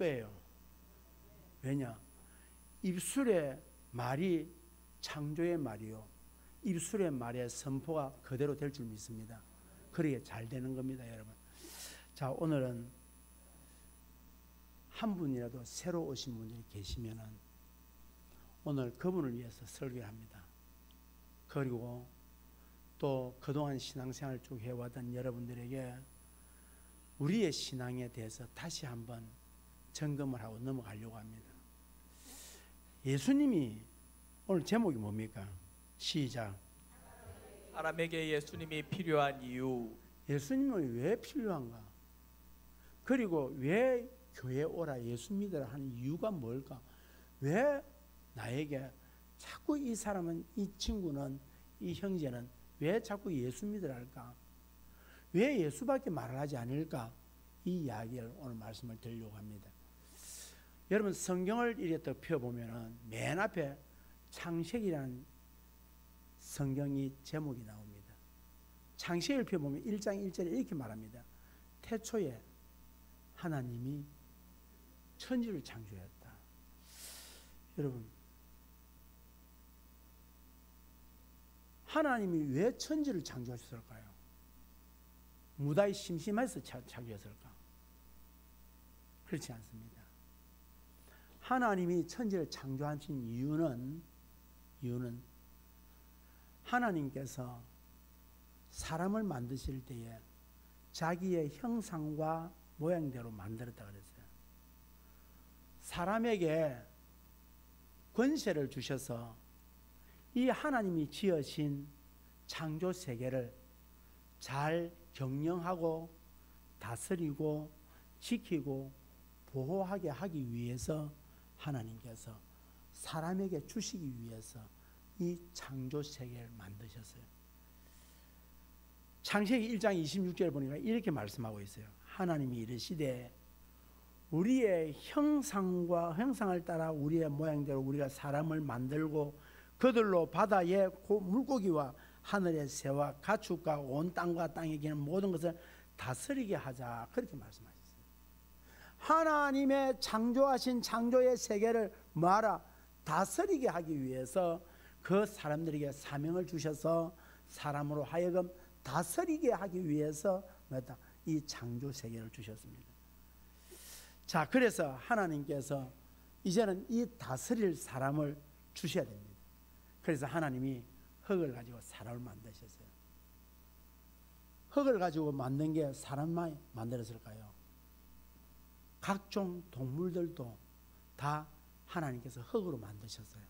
거예요. 왜냐? 입술의 말이 창조의 말이요, 입술의 말의 선포가 그대로 될 줄 믿습니다. 그러게 잘 되는 겁니다, 여러분. 자, 오늘은 한 분이라도 새로 오신 분이 계시면은 오늘 그분을 위해서 설교를 합니다. 그리고 또 그동안 신앙생활을 쭉 해왔던 여러분들에게 우리의 신앙에 대해서 다시 한번 점검을 하고 넘어가려고 합니다. 예수님이 오늘 제목이 뭡니까? 시작. 사람에게 예수님이 필요한 이유. 예수님은 왜 필요한가? 그리고 왜 교회에 오라, 예수 믿으라 하는 이유가 뭘까? 왜 나에게 자꾸 이 사람은, 이 친구는, 이 형제는 왜 자꾸 예수 믿으라 할까? 왜 예수밖에 말을 하지 않을까? 이 이야기를 오늘 말씀을 드리려고 합니다. 여러분, 성경을 이렇게 펴보면은 맨 앞에 창세기라는 성경이 제목이 나옵니다. 창세기를 펴보면 1장 1절에 이렇게 말합니다. 태초에 하나님이 천지를 창조했다. 여러분, 하나님이 왜 천지를 창조하셨을까요? 무다히 심심해서 창조했을까? 그렇지 않습니다. 하나님이 천지를 창조하신 이유는 하나님께서 사람을 만드실 때에 자기의 형상과 모양대로 만들었다 그랬어요. 사람에게 권세를 주셔서 이 하나님이 지으신 창조 세계를 잘 경영하고 다스리고 지키고 보호하게 하기 위해서 하나님께서 사람에게 주시기 위해서 이 창조 세계를 만드셨어요. 창세기 1장 26절을 보니까 이렇게 말씀하고 있어요. 하나님이 이르시되 우리의 형상을 따라 우리의 모양대로 우리가 사람을 만들고 그들로 바다의 물고기와 하늘의 새와 가축과 온 땅과 땅에 기는 모든 것을 다스리게 하자, 그렇게 말씀하셨어요. 하나님의 창조하신 창조의 세계를 뭐하라? 다스리게 하기 위해서 그 사람들에게 사명을 주셔서 사람으로 하여금 다스리게 하기 위해서 이 창조 세계를 주셨습니다. 자, 그래서 하나님께서 이제는 이 다스릴 사람을 주셔야 됩니다. 그래서 하나님이 흙을 가지고 사람을 만드셨어요. 흙을 가지고 만든 게 사람만 만들었을까요? 각종 동물들도 다 하나님께서 흙으로 만드셨어요.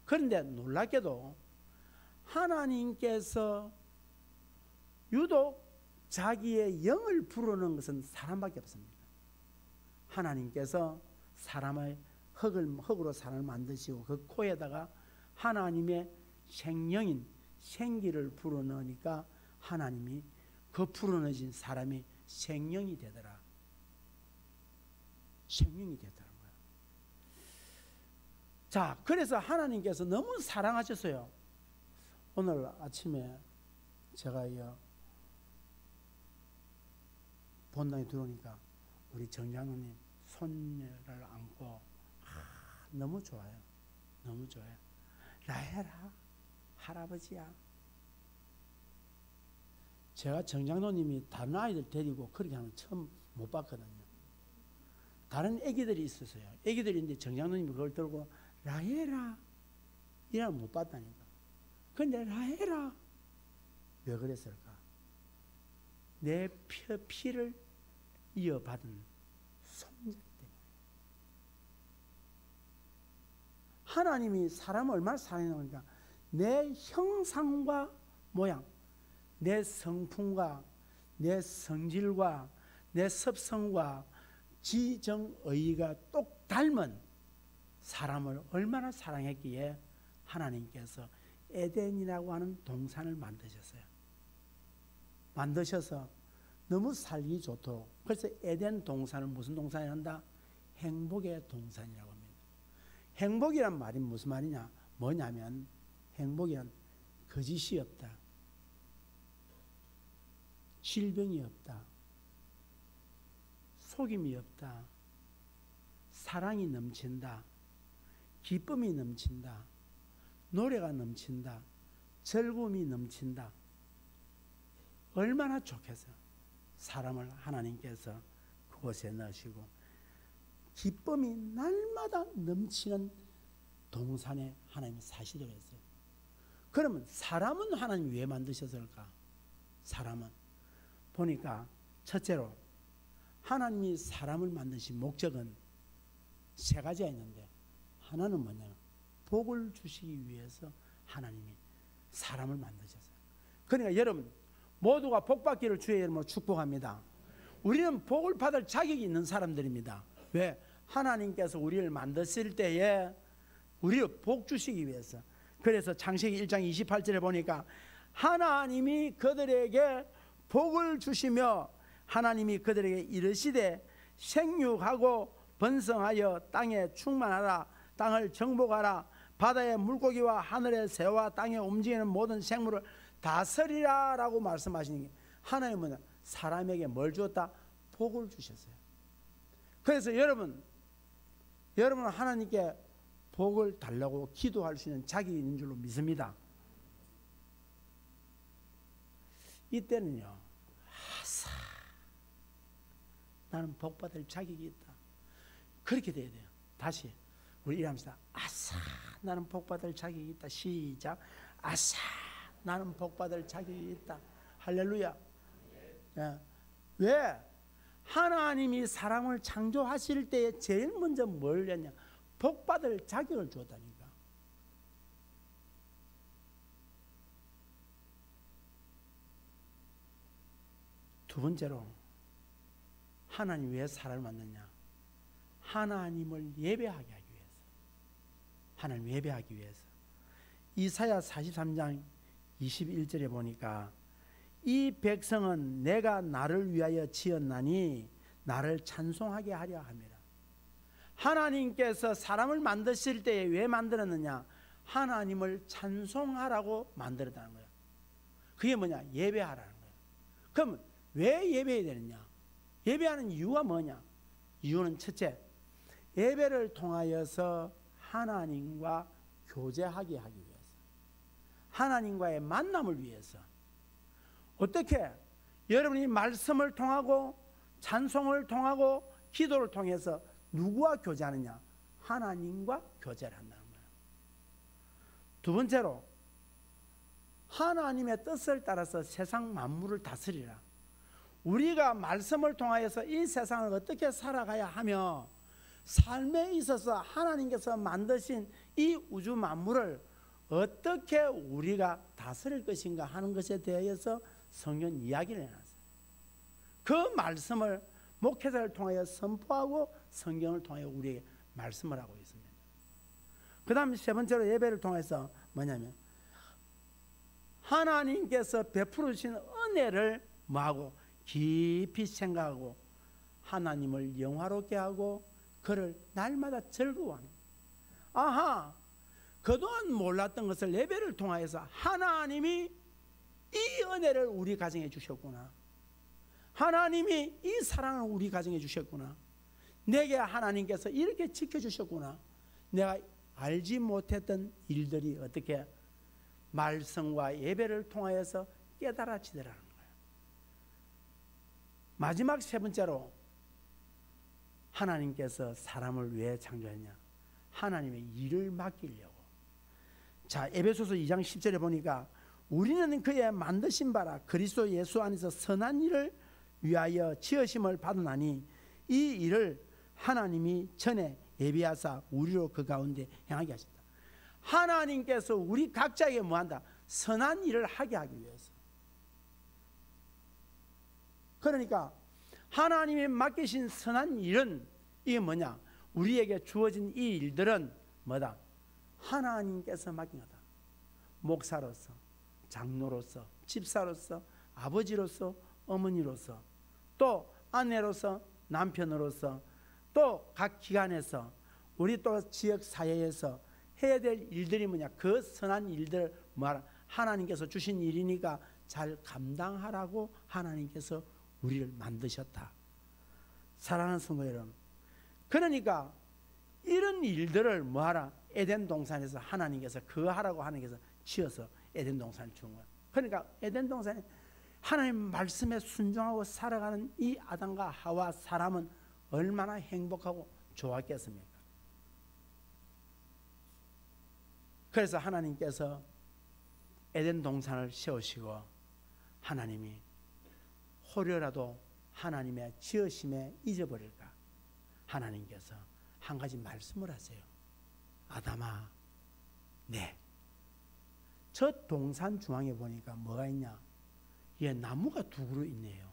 그런데 놀랍게도 하나님께서 유독 자기의 영을 부르는 것은 사람밖에 없습니다. 하나님께서 사람의 흙으로 사람을 만드시고 그 코에다가 하나님의 생명인 생기를 불어넣으니까 하나님이 그 불어넣어진 사람이 생명이 되더라. 생명이 되더라고요. 자, 그래서 하나님께서 너무 사랑하셨어요. 오늘 아침에 제가 본당에 들어오니까 우리 정장로님 손녀를 안고 너무 좋아요. 너무 좋아요. 라헬아, 할아버지야. 제가 정장로님이 다른 아이들 데리고 그렇게 하는 거 처음 못 봤거든요. 다른 애기들이 있었어요. 애기들이 있는데 정장로님이 그걸 들고 라헬아 이러면 못 봤다니까. 근데 라헬아, 왜 그랬을까? 내 피를 이어받은 손자 때문에. 하나님이 사람을 얼마나 사랑하니까 내 형상과 모양, 내 성품과 내 성질과 내 습성과 지정의가 똑 닮은 사람을 얼마나 사랑했기에 하나님께서 에덴이라고 하는 동산을 만드셨어요. 만드셔서 너무 살기 좋도록. 그래서 에덴 동산을 무슨 동산이라 한다? 행복의 동산이라고 합니다. 행복이란 말이 무슨 말이냐? 뭐냐면 행복이란 거짓이 없다, 질병이 없다, 속임이 없다, 사랑이 넘친다, 기쁨이 넘친다, 노래가 넘친다, 즐거움이 넘친다. 얼마나 좋겠어요. 사람을 하나님께서 그곳에 넣으시고 기쁨이 날마다 넘치는 동산에 하나님이 사시도록 했어요. 그러면 사람은 하나님이 왜 만드셨을까? 사람은 보니까 첫째로 하나님이 사람을 만드신 목적은 세 가지가 있는데, 하나는 뭐냐면 복을 주시기 위해서 하나님이 사람을 만드셨어요. 그러니까 여러분 모두가 복 받기를 주의 이름으로 축복합니다. 우리는 복을 받을 자격이 있는 사람들입니다. 왜? 하나님께서 우리를 만드실 때에 우리를 복 주시기 위해서. 그래서 창세기 1장 28절에 보니까 하나님이 그들에게 복을 주시며 하나님이 그들에게 이르시되 생육하고 번성하여 땅에 충만하라, 땅을 정복하라, 바다의 물고기와 하늘의 새와 땅에 움직이는 모든 생물을 다스리라 라고 말씀하시는 게, 하나님은 사람에게 뭘 주었다? 복을 주셨어요. 그래서 여러분은 하나님께 복을 달라고 기도할 수 있는 자격이 있는 줄로 믿습니다. 이때는요, 아싸, 나는 복 받을 자격이 있다, 그렇게 돼야 돼요. 다시 우리 일합시다. 아싸, 나는 복 받을 자격이 있다. 시작. 아싸, 나는 복 받을 자격이 있다. 할렐루야. 예. 왜? 하나님이 사람을 창조하실 때에 제일 먼저 뭘 했냐? 복 받을 자격을 주었다니까. 두 번째로 하나님 왜 사람을 만드냐? 하나님을 예배하게 하기 위해서. 하나님 예배하기 위해서. 이사야 43장 21절에 보니까 이 백성은 내가 나를 위하여 지었나니 나를 찬송하게 하려 함이라. 하나님께서 사람을 만드실 때에 왜 만들었느냐? 하나님을 찬송하라고 만들었다는 거예요. 그게 뭐냐? 예배하라는 거예요. 그럼 왜 예배해야 되느냐? 예배하는 이유가 뭐냐? 이유는 첫째, 예배를 통하여서 하나님과 교제하게 하기 위해서, 하나님과의 만남을 위해서. 어떻게? 여러분이 말씀을 통하고 찬송을 통하고 기도를 통해서 누구와 교제하느냐? 하나님과 교제를 한다는 거예요. 두 번째로 하나님의 뜻을 따라서 세상 만물을 다스리라. 우리가 말씀을 통하여서 이 세상을 어떻게 살아가야 하며 삶에 있어서 하나님께서 만드신 이 우주 만물을 어떻게 우리가 다스릴 것인가 하는 것에 대해서 성경 이야기를 해놨어요. 그 말씀을 목회자를 통하여 선포하고 성경을 통하여 우리에게 말씀을 하고 있습니다. 그 다음 세 번째로 예배를 통해서 뭐냐면 하나님께서 베풀어 주신 은혜를 뭐하고 깊이 생각하고 하나님을 영화롭게 하고 그를 날마다 즐거워하는. 아하, 그동안 몰랐던 것을 예배를 통하여서 하나님이 이 은혜를 우리 가정에 주셨구나. 하나님이 이 사랑을 우리 가정에 주셨구나. 내게 하나님께서 이렇게 지켜주셨구나. 내가 알지 못했던 일들이 어떻게 말씀과 예배를 통하여서 깨달아지더라는 거예요. 마지막 세 번째로 하나님께서 사람을 왜 창조했냐? 하나님의 일을 맡기려고. 자, 에베소서 2장 10절에 보니까 우리는 그의 만드신 바라 그리스도 예수 안에서 선한 일을 위하여 지으심을 받으나니 이 일을 하나님이 전에 예비하사 우리로 그 가운데 행하게 하신다. 하나님께서 우리 각자에게 뭐한다? 선한 일을 하게 하기 위해서. 그러니까 하나님이 맡기신 선한 일은 이게 뭐냐? 우리에게 주어진 이 일들은 뭐다? 하나님께서 맡긴 거다. 목사로서, 장로로서, 집사로서, 아버지로서, 어머니로서, 또 아내로서, 남편으로서, 또 각 기관에서, 우리 또 지역 사회에서 해야 될 일들이 뭐냐? 그 선한 일들을 뭐하라? 하나님께서 주신 일이니까 잘 감당하라고 하나님께서 우리를 만드셨다. 사랑하는 성도 여러분, 그러니까 이런 일들을 뭐하라? 에덴 동산에서 하나님께서 그거 하라고 하나님께서 지어서 에덴 동산을 준 거야. 그러니까 에덴 동산에 하나님 말씀에 순종하고 살아가는 이 아담과 하와 사람은 얼마나 행복하고 좋았겠습니까? 그래서 하나님께서 에덴 동산을 세우시고 하나님이 혹여라도 하나님의 지으심에 잊어버릴까 하나님께서 한 가지 말씀을 하세요. 아담아, 네, 저 동산 중앙에 보니까 뭐가 있냐? 예, 나무가 두 그루 있네요.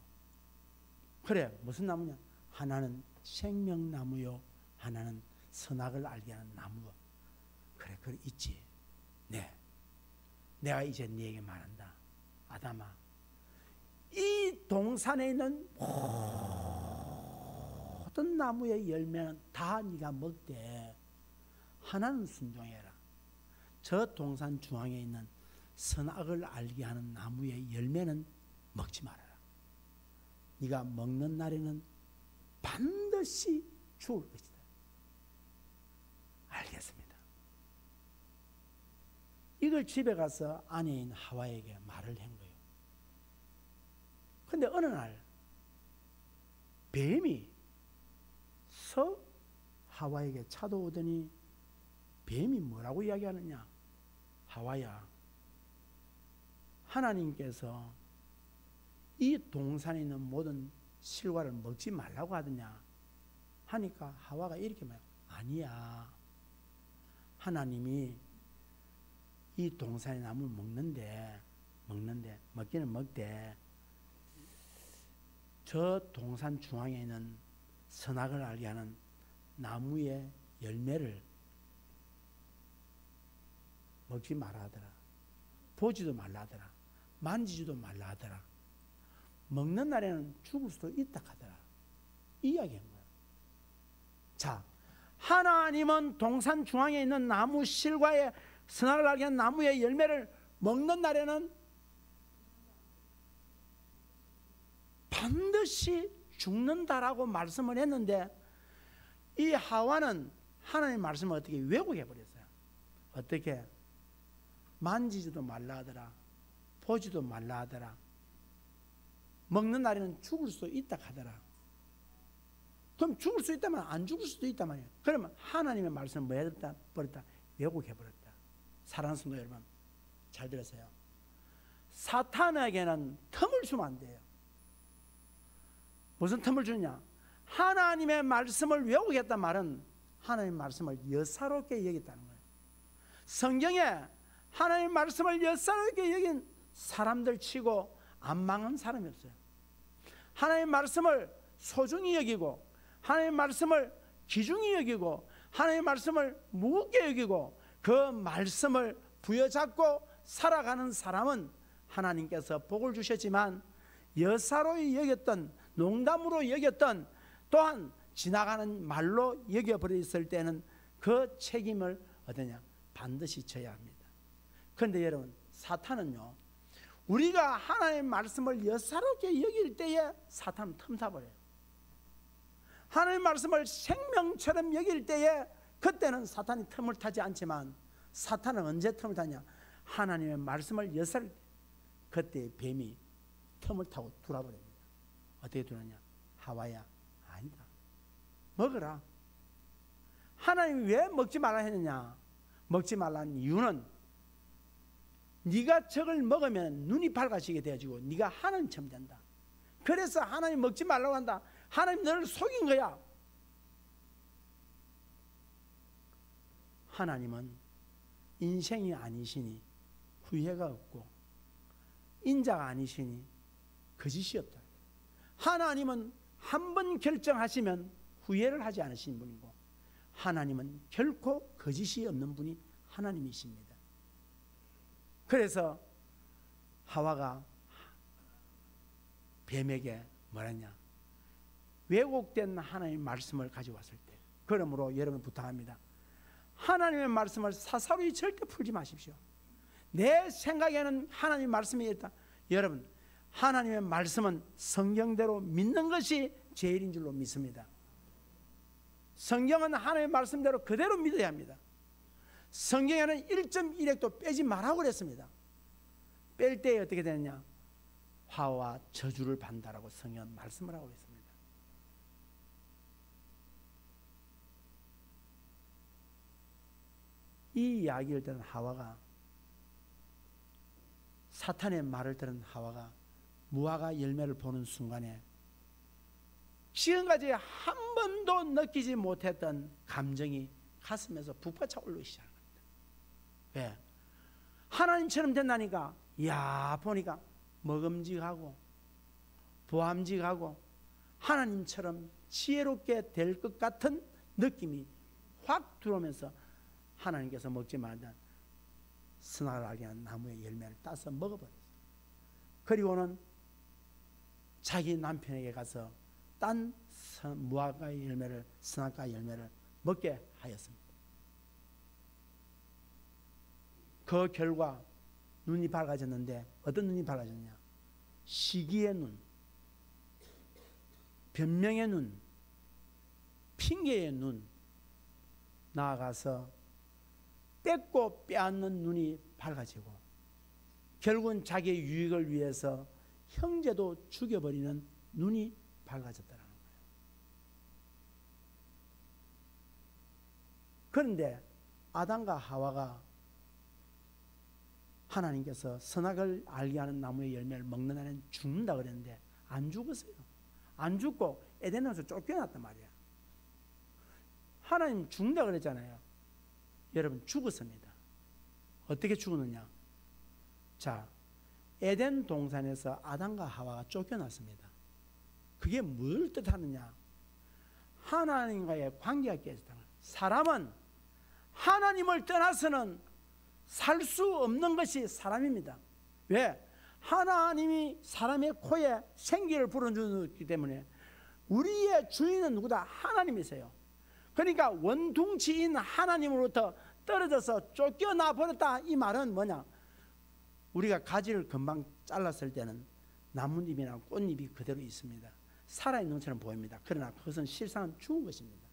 그래, 무슨 나무냐? 하나는 생명나무요, 하나는 선악을 알게 하는 나무. 그래, 그래 있지. 네, 내가 이제 네게 말한다. 아담아, 이 동산에 있는 모든 나무의 열매는 다 네가 먹되 하나는 순종해라. 저 동산 중앙에 있는 선악을 알게 하는 나무의 열매는 먹지 말아라. 네가 먹는 날에는 반드시 죽을 것이다. 알겠습니다. 이걸 집에 가서 아내인 하와에게 말을 한 거예요. 근데 어느 날 뱀이 하와에게 찾아오더니 뱀이 뭐라고 이야기하느냐? 하와야, 하나님께서 이 동산에 있는 모든 실과를 먹지 말라고 하더냐 하니까 하와가 이렇게 말해요. 아니야, 하나님이 이 동산의 나무를 먹기는 먹되 저 동산 중앙에 있는 선악을 알게 하는 나무의 열매를 먹지 말라 하더라. 보지도 말라 하더라. 만지지도 말라 하더라. 먹는 날에는 죽을 수도 있다 하더라. 이야기한 거야. 자, 하나님은 동산 중앙에 있는 나무 실과의 선악을 알게 하는 나무의 열매를 먹는 날에는 반드시 죽는다라고 말씀을 했는데 이 하와는 하나님의 말씀을 어떻게 왜곡해 버렸어요. 어떻게? 만지지도 말라 하더라. 보지도 말라 하더라. 먹는 날에는 죽을 수 있다 하더라. 그럼 죽을 수 있다면 안 죽을 수도 있단 말이에요. 그러면 하나님의 말씀을 뭐 했다? 버렸다? 왜곡해 버렸다. 사랑하는 성도 여러분, 잘 들으세요. 사탄에게는 틈을 주면 안 돼요. 무슨 틈을 주냐? 하나님의 말씀을 왜곡했단 말은 하나님의 말씀을 여사롭게 여겼다는 거예요. 성경에 하나님의 말씀을 여사롭게 여긴 사람들 치고 안 망한 사람이 없어요. 하나님의 말씀을 소중히 여기고 하나님의 말씀을 귀중히 여기고 하나님의 말씀을 무겁게 여기고 그 말씀을 부여잡고 살아가는 사람은 하나님께서 복을 주셨지만 여사로이 여겼던, 농담으로 여겼던, 또한 지나가는 말로 여겨버렸을 때는 그 책임을 어떠냐? 반드시 져야 합니다. 그런데 여러분, 사탄은요, 우리가 하나님의 말씀을 여사롭게 여길 때에 사탄은 틈타버려요. 하나님의 말씀을 생명처럼 여길 때에 그때는 사탄이 틈을 타지 않지만 사탄은 언제 틈을 타냐? 하나님의 말씀을 여사롭게, 그때 뱀이 틈을 타고 돌아버립니다. 어떻게 돌았냐? 하와야, 아니다, 먹어라. 하나님이 왜 먹지 말라 했느냐? 먹지 말라는 이유는 네가 저걸 먹으면 눈이 밝아지게 되어지고 네가 하나님처럼 된다. 그래서 하나님 먹지 말라고 한다. 하나님 너를 속인 거야. 하나님은 인생이 아니시니 후회가 없고 인자가 아니시니 거짓이 없다. 하나님은 한 번 결정하시면 후회를 하지 않으신 분이고 하나님은 결코 거짓이 없는 분이 하나님이십니다. 그래서 하와가 뱀에게 뭐랬냐? 왜곡된 하나님의 말씀을 가져왔을 때, 그러므로 여러분 부탁합니다. 하나님의 말씀을 사사로이 절대 풀지 마십시오. 내 생각에는 하나님의 말씀이 있다. 여러분, 하나님의 말씀은 성경대로 믿는 것이 제일인 줄로 믿습니다. 성경은 하나님의 말씀대로 그대로 믿어야 합니다. 성경에는 1.1핵도 빼지 말라고 그랬습니다. 뺄 때 어떻게 되느냐? 화와 저주를 받는다라고 성경은 말씀을 하고 있습니다. 이 이야기를 들은 하와가, 사탄의 말을 들은 하와가 무화과 열매를 보는 순간에 지금까지 한 번도 느끼지 못했던 감정이 가슴에서 북받쳐 올라오기 시작합니다. 왜? 하나님처럼 된다니까, 이야, 보니까 먹음직하고 보암직하고 하나님처럼 지혜롭게 될 것 같은 느낌이 확 들어오면서 하나님께서 먹지 말던 선악을 알게 하는 나무의 열매를 따서 먹어버렸어요. 그리고는 자기 남편에게 가서 딴 무화과 열매를, 선악과 열매를 먹게 하였습니다. 그 결과 눈이 밝아졌는데, 어떤 눈이 밝아졌냐? 시기의 눈, 변명의 눈, 핑계의 눈, 나아가서 뺏고 빼앗는 눈이 밝아지고, 결국은 자기의 유익을 위해서 형제도 죽여버리는 눈이 밝아졌다는 거예요. 그런데 아담과 하와가 하나님께서 선악을 알게 하는 나무의 열매를 먹는 한은 죽는다 그랬는데 안 죽었어요. 안 죽고 에덴에서 쫓겨났단 말이야. 하나님 죽는다 그랬잖아요. 여러분, 죽었습니다. 어떻게 죽었느냐? 자, 에덴 동산에서 아담과 하와가 쫓겨났습니다. 그게 뭘 뜻하느냐? 하나님과의 관계가 깨졌다. 사람은 하나님을 떠나서는 살 수 없는 것이 사람입니다. 왜? 하나님이 사람의 코에 생기를 불어주기 때문에 우리의 주인은 누구다? 하나님이세요. 그러니까 원통치인 하나님으로부터 떨어져서 쫓겨나 버렸다, 이 말은 뭐냐? 우리가 가지를 금방 잘랐을 때는 나뭇잎이나 꽃잎이 그대로 있습니다. 살아있는 것처럼 보입니다. 그러나 그것은 실상은 죽은 것입니다.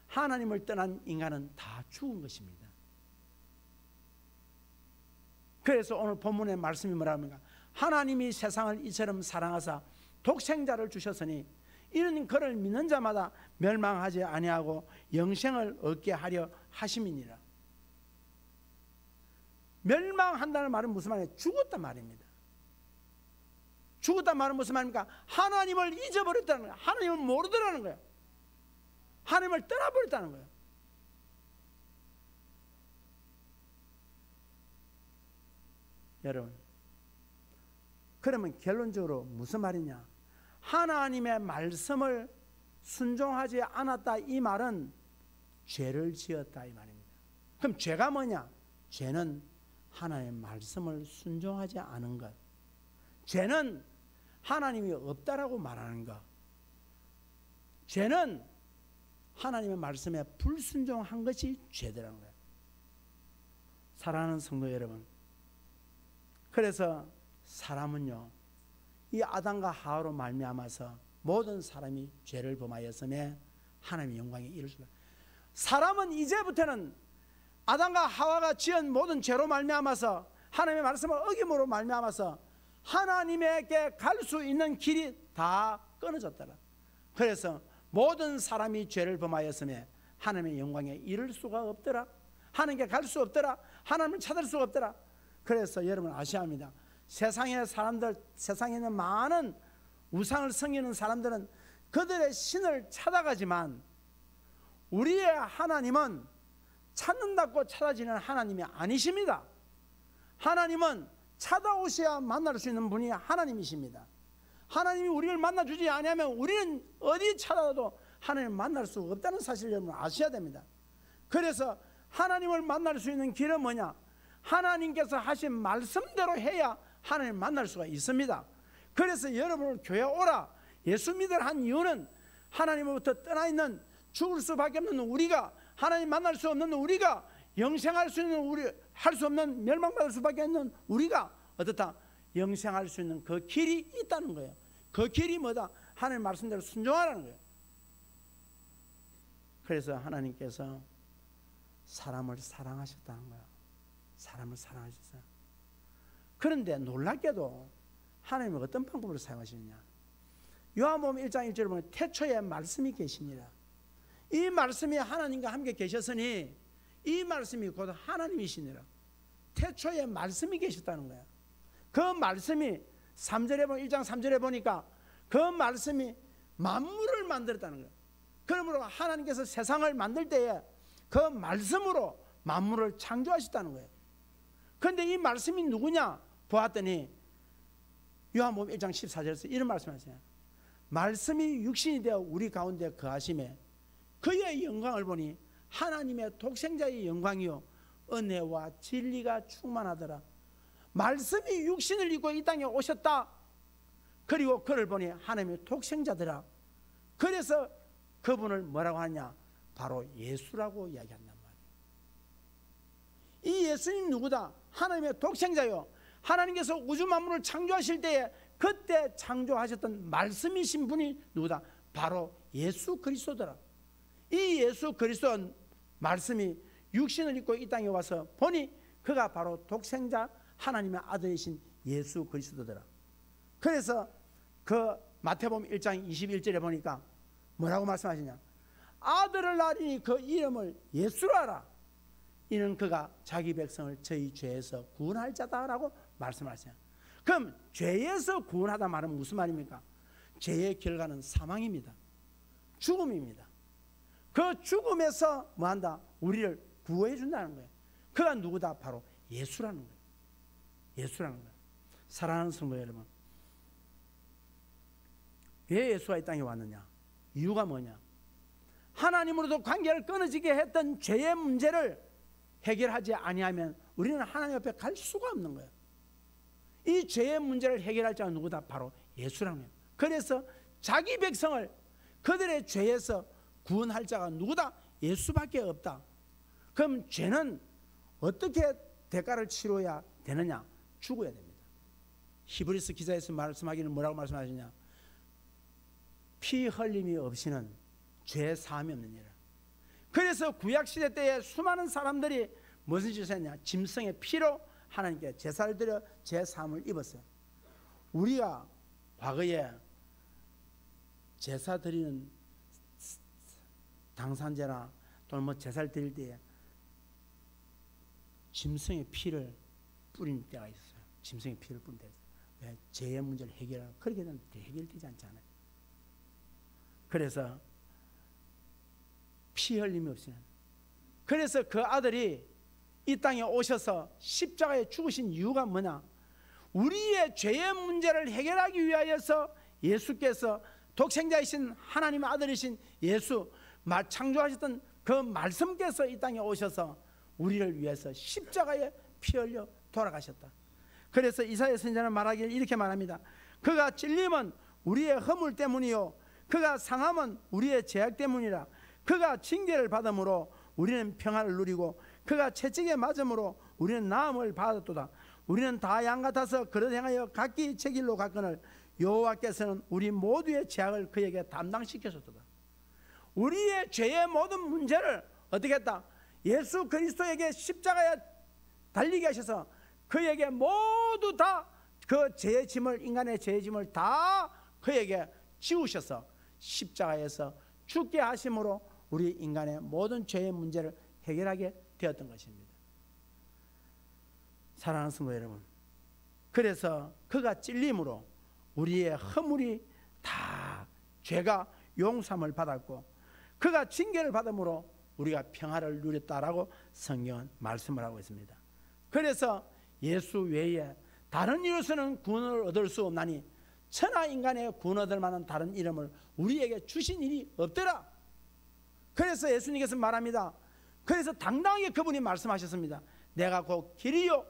하나님을 떠난 인간은 다 죽은 것입니다. 그래서 오늘 본문의 말씀이 뭐라합니까? 하나님이 세상을 이처럼 사랑하사 독생자를 주셨으니 이는 그를 믿는 자마다 멸망하지 아니하고 영생을 얻게 하려 하심이니라. 멸망한다는 말은 무슨 말이에요? 죽었단 말입니다. 죽었단 말은 무슨 말입니까? 하나님을 잊어버렸다는 거예요. 하나님을 모르더라는 거예요. 하나님을 떠나버렸다는 거예요. 여러분, 그러면 결론적으로 무슨 말이냐? 하나님의 말씀을 순종하지 않았다, 이 말은 죄를 지었다, 이 말입니다. 그럼 죄가 뭐냐? 죄는 하나님의 말씀을 순종하지 않은 것, 죄는 하나님이 없다라고 말하는 것, 죄는 하나님의 말씀에 불순종한 것이 죄라는 거예요. 사랑하는 성도 여러분, 그래서 사람은요, 이 아담과 하와로 말미암아서 모든 사람이 죄를 범하였음에 하나님의 영광에 이를 수가. 사람은 이제부터는 아담과 하와가 지은 모든 죄로 말미암아서, 하나님의 말씀을 어김으로 말미암아서 하나님에게 갈 수 있는 길이 다 끊어졌더라. 그래서 모든 사람이 죄를 범하였음에 하나님의 영광에 이를 수가 없더라. 하나님께 갈 수 없더라. 하나님을 찾을 수가 없더라. 그래서 여러분 아셔야 합니다. 세상의 사람들, 세상에 있는 많은 우상을 섬기는 사람들은 그들의 신을 찾아가지만 우리의 하나님은 찾는다고 찾아지는 하나님이 아니십니다. 하나님은 찾아오셔야 만날 수 있는 분이 하나님이십니다. 하나님이 우리를 만나주지 않으면 우리는 어디 찾아도 하나님을 만날 수 없다는 사실을 여러분 아셔야 됩니다. 그래서 하나님을 만날 수 있는 길은 뭐냐? 하나님께서 하신 말씀대로 해야 하나님을 만날 수가 있습니다. 그래서 여러분을 교회 오라, 예수 믿으라 한 이유는 하나님으로부터 떠나 있는, 죽을 수밖에 없는 우리가, 하나님 만날 수 없는 우리가, 영생할 수 있는 우리, 할 수 없는, 멸망받을 수밖에 없는 우리가 어떻다? 영생할 수 있는 그 길이 있다는 거예요. 그 길이 뭐다? 하나님 말씀대로 순종하라는 거예요. 그래서 하나님께서 사람을 사랑하셨다는 거야. 사람을 사랑하셨어요. 그런데 놀랍게도 하나님은 어떤 방법으로 사용하시느냐. 요한복음 1장 1절에 보면 태초에 말씀이 계시니라. 이 말씀이 하나님과 함께 계셨으니 이 말씀이 곧 하나님이시니라. 태초에 말씀이 계셨다는 거야. 그 말씀이 3절에 보면 1장 3절에 보니까 그 말씀이 만물을 만들었다는 거예요. 그러므로 하나님께서 세상을 만들 때에 그 말씀으로 만물을 창조하셨다는 거예요. 그런데 이 말씀이 누구냐 보았더니 요한복음 1장 14절에서 이런 말씀하세요. 말씀이 육신이 되어 우리 가운데 거하심에 그의 영광을 보니 하나님의 독생자의 영광이요 은혜와 진리가 충만하더라. 말씀이 육신을 입고 이 땅에 오셨다. 그리고 그를 보니 하나님의 독생자더라. 그래서 그분을 뭐라고 하냐? 바로 예수라고 이야기한단 말이에요. 이 예수님 누구다? 하나님의 독생자요. 하나님께서 우주 만물을 창조하실 때에 그때 창조하셨던 말씀이신 분이 누구다? 바로 예수 그리스도더라. 이 예수 그리스도 말씀이 육신을 입고 이 땅에 와서 보니 그가 바로 독생자 하나님의 아들이신 예수 그리스도더라. 그래서 그 마태복음 1장 21절에 보니까 뭐라고 말씀하시냐? 아들을 낳으니 그 이름을 예수라 하라. 이는 그가 자기 백성을 저희 죄에서 구원할 자다라고 말씀하세요. 그럼 죄에서 구원하다 말은 무슨 말입니까? 죄의 결과는 사망입니다. 죽음입니다. 그 죽음에서 뭐한다? 우리를 구원해 준다는 거예요. 그가 누구다? 바로 예수라는 거예요. 예수라는 거예요. 사랑하는 성도 여러분, 왜 예수가 이 땅에 왔느냐? 이유가 뭐냐? 하나님으로도 관계를 끊어지게 했던 죄의 문제를 해결하지 아니하면 우리는 하나님 앞에 갈 수가 없는 거예요. 이 죄의 문제를 해결할 자는 누구다? 바로 예수라는 거예요. 그래서 자기 백성을 그들의 죄에서 구원할 자가 누구다? 예수밖에 없다. 그럼 죄는 어떻게 대가를 치러야 되느냐? 죽어야 됩니다. 히브리서 기사에서 말씀하기는 뭐라고 말씀하시냐? 피 흘림이 없이는 죄 사함이 없느니라. 그래서 구약시대 때에 수많은 사람들이 무슨 짓을 했냐? 짐승의 피로 하나님께 제사를 드려 죄 사함을 입었어요. 우리가 과거에 제사 드리는 당산제나 또는 뭐 제사를 드릴 때에 짐승의 피를 뿌린 때가 있어요. 짐승의 피를 뿌린 때가 있어요. 왜? 죄의 문제를 해결하고 그렇게 되면 해결되지 않잖아요. 그래서 피 흘림이 없이는, 그래서 그 아들이 이 땅에 오셔서 십자가에 죽으신 이유가 뭐냐? 우리의 죄의 문제를 해결하기 위하여서 예수께서 독생자이신 하나님의 아들이신 예수 창조하셨던 그 말씀께서 이 땅에 오셔서 우리를 위해서 십자가에 피 흘려 돌아가셨다. 그래서 이사야 선지자는 말하기를 이렇게 말합니다. 그가 찔림은 우리의 허물 때문이요 그가 상함은 우리의 죄악 때문이라. 그가 징계를 받음으로 우리는 평안을 누리고 그가 채찍에 맞음으로 우리는 나음을 받았도다. 우리는 다 양 같아서 그릇 행하여 각기 제 길로 갔거늘 여호와께서는 우리 모두의 죄악을 그에게 담당시켰었도다. 우리의 죄의 모든 문제를 어떻게 했다? 예수 그리스도에게 십자가에 달리게 하셔서 그에게 모두 다 그 죄의 짐을, 인간의 죄의 짐을 다 그에게 지우셔서 십자가에서 죽게 하심으로 우리 인간의 모든 죄의 문제를 해결하게 되었던 것입니다. 사랑하는 성도 여러분, 그래서 그가 찔림으로 우리의 허물이 다 죄가 용서함을 받았고 그가 징계를 받음으로 우리가 평화를 누렸다라고 성경은 말씀을 하고 있습니다. 그래서 예수 외에 다른 이로서는 구원을 얻을 수 없나니 천하 인간의 구원 얻을 만한 다른 이름을 우리에게 주신 일이 없더라. 그래서 예수님께서 말합니다. 그래서 당당하게 그분이 말씀하셨습니다. 내가 곧 길이요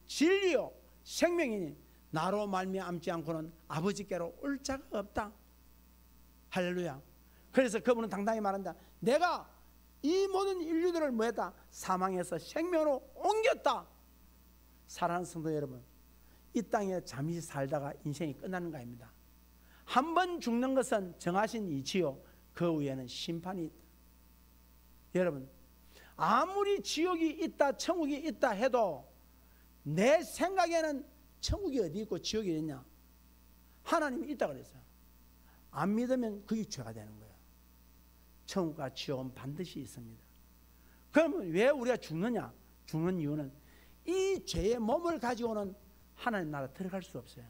진리요 생명이니 나로 말미암지 않고는 아버지께로 올 자가 없다. 할렐루야. 그래서 그분은 당당히 말한다. 내가 이 모든 인류들을 뭐했다? 사망에서 생명으로 옮겼다. 사랑하는 성도 여러분, 이 땅에 잠시 살다가 인생이 끝나는 거 아닙니다. 한 번 죽는 것은 정하신 이치요 그 후에는 심판이 있다. 여러분, 아무리 지옥이 있다 천국이 있다 해도 내 생각에는 천국이 어디 있고 지옥이 어디 있냐? 하나님이 있다 그랬어요. 안 믿으면 그게 죄가 되는 거예요. 천국과 지옥은 반드시 있습니다. 그러면 왜 우리가 죽느냐? 죽는 이유는 이 죄의 몸을 가지고는 하나님 나라 들어갈 수 없어요.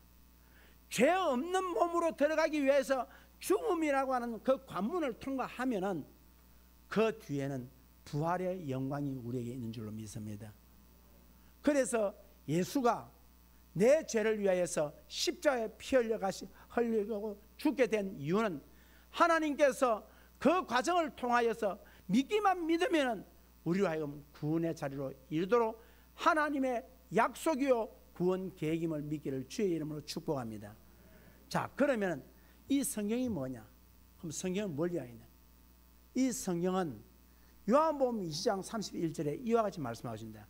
죄 없는 몸으로 들어가기 위해서 죽음이라고 하는 그 관문을 통과하면은 그 뒤에는 부활의 영광이 우리에게 있는 줄로 믿습니다. 그래서 예수가 내 죄를 위하여서 십자가에 피 흘리고 죽게 된 이유는 하나님께서 그 과정을 통하여서 믿기만 믿으면 우리로 하여금 구원의 자리로 이르도록 하나님의 약속이요 구원 계획임을 믿기를 주의 이름으로 축복합니다. 자, 그러면 이 성경이 뭐냐? 그럼 성경은 뭘 이야기하냐? 이 성경은 요한복음 20장 31절에 이와 같이 말씀하십니다.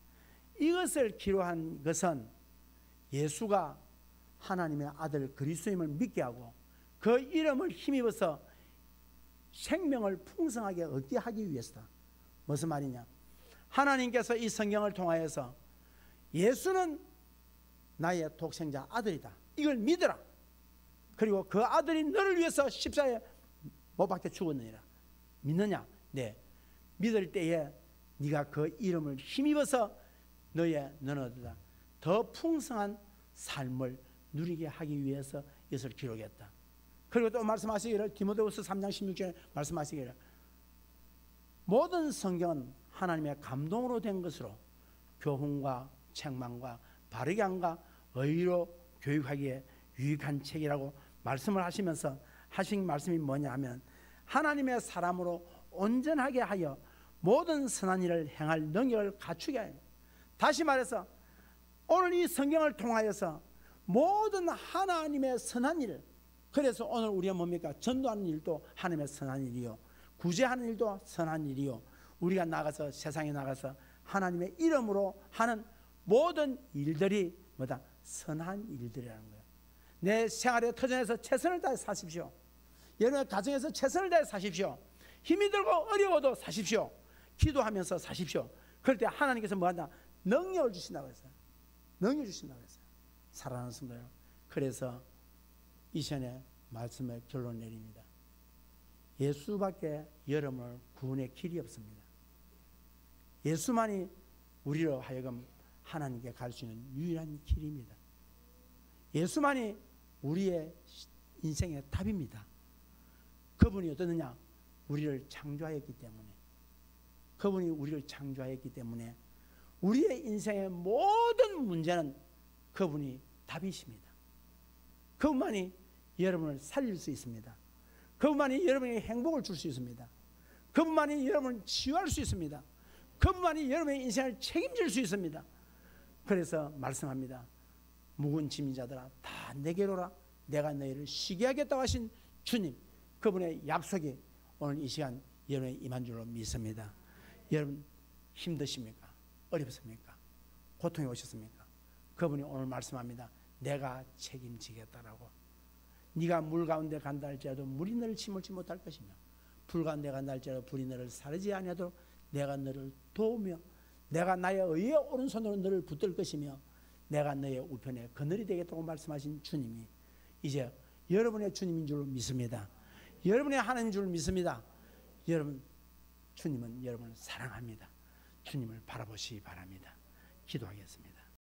이것을 기록한 것은 예수가 하나님의 아들 그리스도임을 믿게 하고 그 이름을 힘입어서 생명을 풍성하게 얻게 하기 위해서다. 무슨 말이냐? 하나님께서 이 성경을 통하여서 예수는 나의 독생자 아들이다. 이걸 믿어라. 그리고 그 아들이 너를 위해서 십자가에 못 박혀 죽었느니라. 믿느냐? 네. 믿을 때에 네가 그 이름을 힘입어서 너는 어디다 더 풍성한 삶을 누리게 하기 위해서 이것을 기록했다. 그리고 또 말씀하시기를 디모데후서 3장 16절에 말씀하시기를 모든 성경은 하나님의 감동으로 된 것으로 교훈과 책망과 바르게 함과 의로 교육하기에 유익한 책이라고 말씀을 하시면서 하신 말씀이 뭐냐 하면 하나님의 사람으로 온전하게 하여 모든 선한 일을 행할 능력을 갖추게 하여, 다시 말해서 오늘 이 성경을 통하여서 모든 하나님의 선한 일, 그래서 오늘 우리가 뭡니까? 전도하는 일도 하나님의 선한 일이요, 구제하는 일도 선한 일이요, 우리가 나가서 세상에 나가서 하나님의 이름으로 하는 모든 일들이 뭐다? 선한 일들이라는 거예요. 내 생활의 터전에서 최선을 다해 사십시오. 여러분의 가정에서 최선을 다해 사십시오. 힘이 들고 어려워도 사십시오. 기도하면서 사십시오. 그럴 때 하나님께서 뭐한다? 능력을 주신다고 했어요. 능력을 주신다고 했어요. 사랑하는 성도 여러분, 그래서 이 시간에 말씀의 결론을 내립니다. 예수밖에 여러분을 구원의 길이 없습니다. 예수만이 우리로 하여금 하나님께 갈 수 있는 유일한 길입니다. 예수만이 우리의 인생의 답입니다. 그분이 어떠느냐? 우리를 창조하였기 때문에, 그분이 우리를 창조하였기 때문에 우리의 인생의 모든 문제는 그분이 답이십니다. 그분만이 여러분을 살릴 수 있습니다. 그분만이 여러분에게 행복을 줄 수 있습니다. 그분만이 여러분을 치유할 수 있습니다. 그분만이 여러분의 인생을 책임질 수 있습니다. 그래서 말씀합니다. 무거운 짐진 자들아 다 내게로 오라. 내가 너희를 쉬게 하겠다고 하신 주님, 그분의 약속이 오늘 이 시간 여러분의 임한 줄로 믿습니다. 여러분 힘드십니까? 어렵습니까? 고통이 오셨습니까? 그분이 오늘 말씀합니다. 내가 책임지겠다라고. 네가 물 가운데 간다 할지라도 물이 너를 침몰치 못할 것이며 불 가운데 간다 할지라도 불이 너를 사르지 아니하도록 내가 너를 도우며 내가 나의 의의 오른손으로 너를 붙들 것이며 내가 너의 우편에 그늘이 되겠다고 말씀하신 주님이 이제 여러분의 주님인 줄 믿습니다. 여러분의 하나님인 줄 믿습니다. 여러분, 주님은 여러분을 사랑합니다. 주님을 바라보시기 바랍니다. 기도하겠습니다.